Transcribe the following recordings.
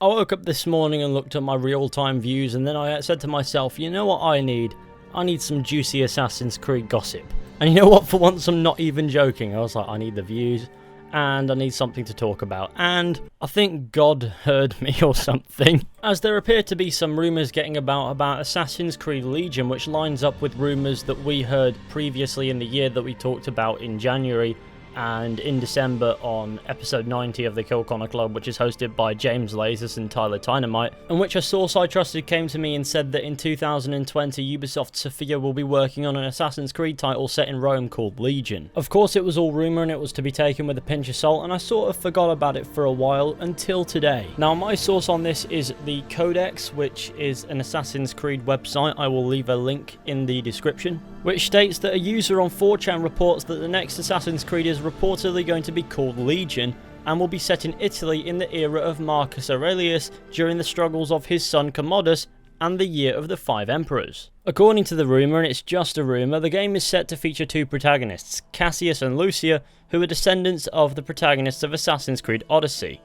I woke up this morning and looked at my real-time views, and then I said to myself, you know what I need? I need some juicy Assassin's Creed gossip. And you know what, for once I'm not even joking. I was like, I need the views, and I need something to talk about. And I think God heard me or something, as there appear to be some rumours getting about Assassin's Creed Legion, which lines up with rumours that we heard previously in the year that we talked about in January and in December on episode 90 of the Kill Connor Club, which is hosted by James Lazis and Tyler Dynamite, in which a source I trusted came to me and said that in 2020 Ubisoft Sophia will be working on an Assassin's Creed title set in Rome called Legion. Of course it was all rumour and it was to be taken with a pinch of salt, and I sort of forgot about it for a while until today. Now my source on this is the Codex, which is an Assassin's Creed website. I will leave a link in the description, which states that a user on 4chan reports that the next Assassin's Creed is reportedly going to be called Legion and will be set in Italy in the era of Marcus Aurelius during the struggles of his son Commodus and the Year of the Five Emperors. According to the rumour, and it's just a rumour, the game is set to feature two protagonists, Cassius and Lucia, who are descendants of the protagonists of Assassin's Creed Odyssey.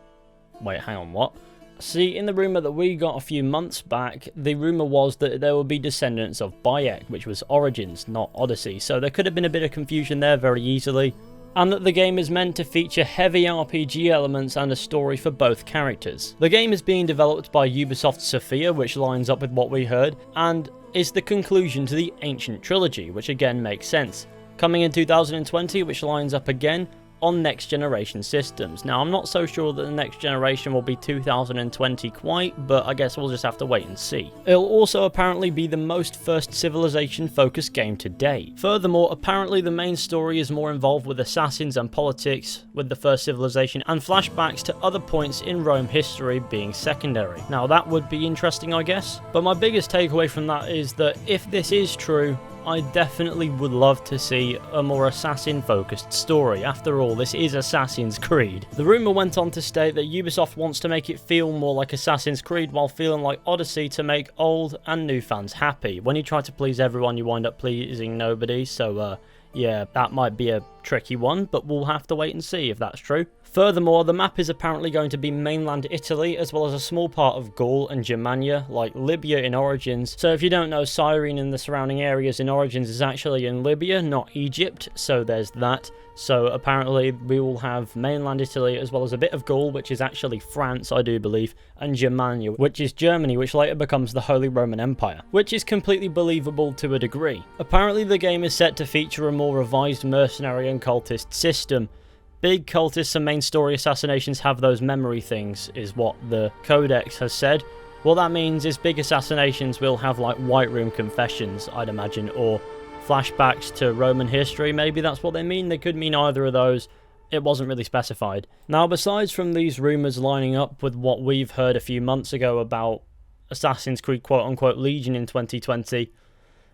Wait, hang on, what? See, in the rumour that we got a few months back, the rumour was that there would be descendants of Bayek, which was Origins, not Odyssey, so there could have been a bit of confusion there very easily, and that the game is meant to feature heavy RPG elements and a story for both characters. The game is being developed by Ubisoft Sophia, which lines up with what we heard, and is the conclusion to the Ancient Trilogy, which again makes sense, coming in 2020, which lines up again on next generation systems. Now I'm not so sure that the next generation will be 2020 quite, but I guess we'll just have to wait and see. It'll also apparently be the most First Civilization focused game to date. Furthermore, apparently the main story is more involved with assassins and politics with the First Civilization, and flashbacks to other points in Rome history being secondary. Now that would be interesting, I guess, but my biggest takeaway from that is that if this is true, I definitely would love to see a more assassin-focused story. After all, this is Assassin's Creed. The rumour went on to state that Ubisoft wants to make it feel more like Assassin's Creed while feeling like Odyssey to make old and new fans happy. When you try to please everyone, you wind up pleasing nobody, so yeah, that might be a tricky one, but we'll have to wait and see if that's true. Furthermore, the map is apparently going to be mainland Italy, as well as a small part of Gaul and Germania, like Libya in Origins. So if you don't know, Cyrene and the surrounding areas in Origins is actually in Libya, not Egypt, so there's that. So apparently we will have mainland Italy, as well as a bit of Gaul, which is actually France, I do believe, and Germania, which is Germany, which later becomes the Holy Roman Empire, which is completely believable to a degree. Apparently the game is set to feature a more revised mercenary and cultist system. Big cultists and main story assassinations have those memory things, is what the Codex has said. What that means is big assassinations will have like White Room confessions, I'd imagine, or flashbacks to Roman history. Maybe that's what they mean. They could mean either of those. It wasn't really specified. Now, besides from these rumours lining up with what we've heard a few months ago about Assassin's Creed quote-unquote Legion in 2020,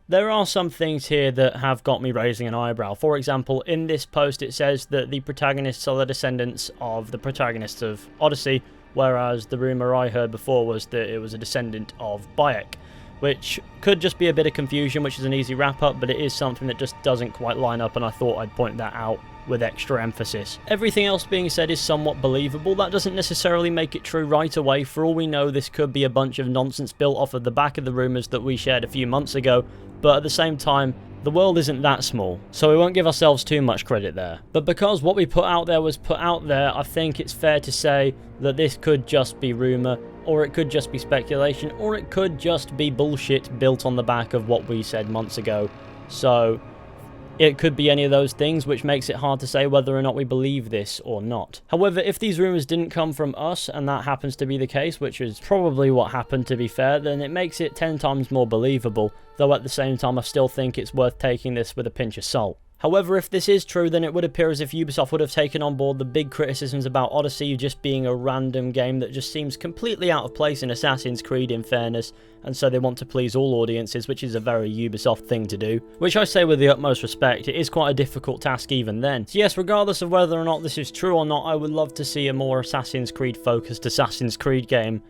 there are some things here that have got me raising an eyebrow. For example, in this post it says that the protagonists are the descendants of the protagonists of Odyssey, whereas the rumour I heard before was that it was a descendant of Bayek, which could just be a bit of confusion, which is an easy wrap-up, but it is something that just doesn't quite line up, and I thought I'd point that out with extra emphasis. Everything else being said is somewhat believable. That doesn't necessarily make it true right away. For all we know, this could be a bunch of nonsense built off of the back of the rumours that we shared a few months ago, but at the same time, the world isn't that small, so we won't give ourselves too much credit there. But because what we put out there was put out there, I think it's fair to say that this could just be rumour, or it could just be speculation, or it could just be bullshit built on the back of what we said months ago. So it could be any of those things, which makes it hard to say whether or not we believe this or not. However, if these rumours didn't come from us, and that happens to be the case, which is probably what happened to be fair, then it makes it 10 times more believable, though at the same time I still think it's worth taking this with a pinch of salt. However, if this is true, then it would appear as if Ubisoft would have taken on board the big criticisms about Odyssey just being a random game that just seems completely out of place in Assassin's Creed, in fairness, and so they want to please all audiences, which is a very Ubisoft thing to do. Which I say with the utmost respect, it is quite a difficult task even then. So yes, regardless of whether or not this is true or not, I would love to see a more Assassin's Creed focused Assassin's Creed game.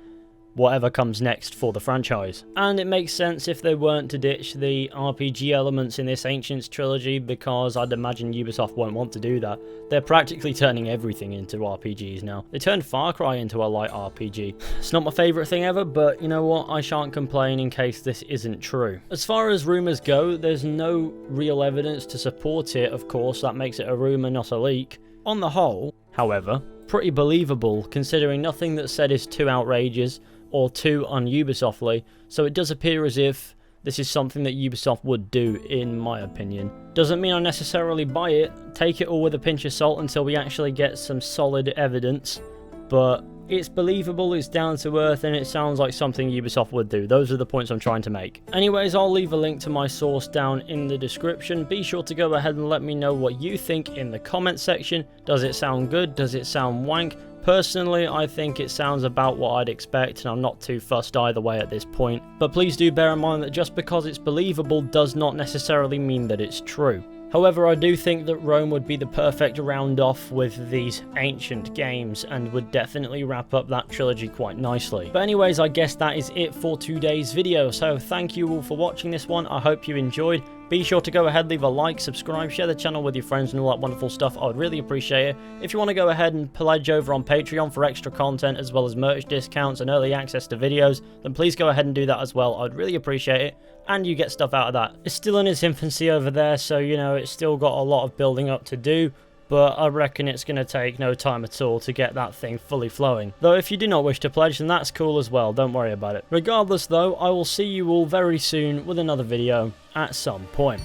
whatever comes next for the franchise. And it makes sense if they weren't to ditch the RPG elements in this Ancients trilogy, because I'd imagine Ubisoft won't want to do that. They're practically turning everything into RPGs now. They turned Far Cry into a light RPG. It's not my favourite thing ever, but you know what, I shan't complain in case this isn't true. As far as rumours go, there's no real evidence to support it, of course, that makes it a rumour, not a leak. On the whole, however, pretty believable, considering nothing that's said is too outrageous or too un-Ubisoftly, so it does appear as if this is something that Ubisoft would do, in my opinion. Doesn't mean I necessarily buy it, take it all with a pinch of salt until we actually get some solid evidence, but it's believable, it's down to earth, and it sounds like something Ubisoft would do. Those are the points I'm trying to make. Anyways, I'll leave a link to my source down in the description. Be sure to go ahead and let me know what you think in the comment section. Does it sound good? Does it sound wank? Personally, I think it sounds about what I'd expect, and I'm not too fussed either way at this point. But please do bear in mind that just because it's believable does not necessarily mean that it's true. However, I do think that Rome would be the perfect round off with these ancient games and would definitely wrap up that trilogy quite nicely. But anyways, I guess that is it for today's video. So thank you all for watching this one. I hope you enjoyed. Be sure to go ahead, leave a like, subscribe, share the channel with your friends and all that wonderful stuff. I would really appreciate it. If you want to go ahead and pledge over on Patreon for extra content as well as merch discounts and early access to videos, then please go ahead and do that as well. I'd really appreciate it, and you get stuff out of that. It's still in its infancy over there, so you know, it's still got a lot of building up to do, but I reckon it's going to take no time at all to get that thing fully flowing. Though if you do not wish to pledge, then that's cool as well, don't worry about it. Regardless though, I will see you all very soon with another video at some point.